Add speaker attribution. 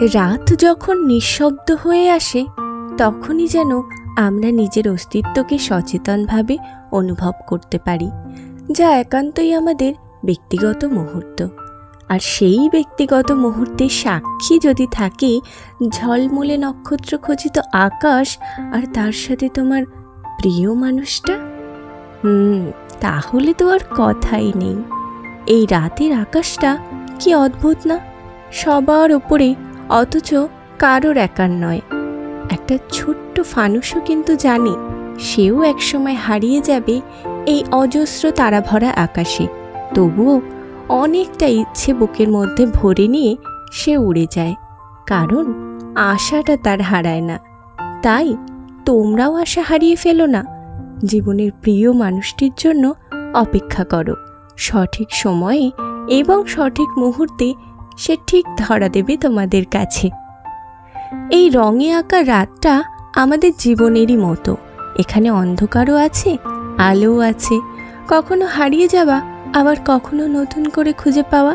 Speaker 1: রাত যখন নিঃশব্দ হয়ে আসে তখনই যেন আমরা নিজের অস্তিত্বকে সচেতনভাবে অনুভব করতে পারি, যা একান্তই আমাদের ব্যক্তিগত মুহূর্ত। আর সেই ব্যক্তিগত মুহূর্তের সাক্ষী যদি থাকে ঝলমলে নক্ষত্র খচিত আকাশ আর তার সাথে তোমার প্রিয় মানুষটা, তাহলে তো আর কথাই নেই। এই রাতের আকাশটা কি অদ্ভুত না, সবার ওপরে, অথচ কারোর একার নয়। একটা ছোট্ট ফানুসও কিন্তু জানে সেও একসময় হারিয়ে যাবে এই অজস্র তারাভরা আকাশে, তবুও অনেকটা ইচ্ছে বুকের মধ্যে ভরে নিয়ে সে উড়ে যায়, কারণ আশাটা তার হারায় না। তাই তোমরাও আশা হারিয়ে ফেলো না, জীবনের প্রিয় মানুষটির জন্য অপেক্ষা করো। সঠিক সময়ে এবং সঠিক মুহূর্তে সে ঠিক ধরা দেবে তোমাদের কাছে। এই রঙে আঁকা রাতটা আমাদের জীবনেরই মতো, এখানে অন্ধকারও আছে, আলোও আছে, কখনো হারিয়ে যাওয়া, আবার কখনো নতুন করে খুঁজে পাওয়া।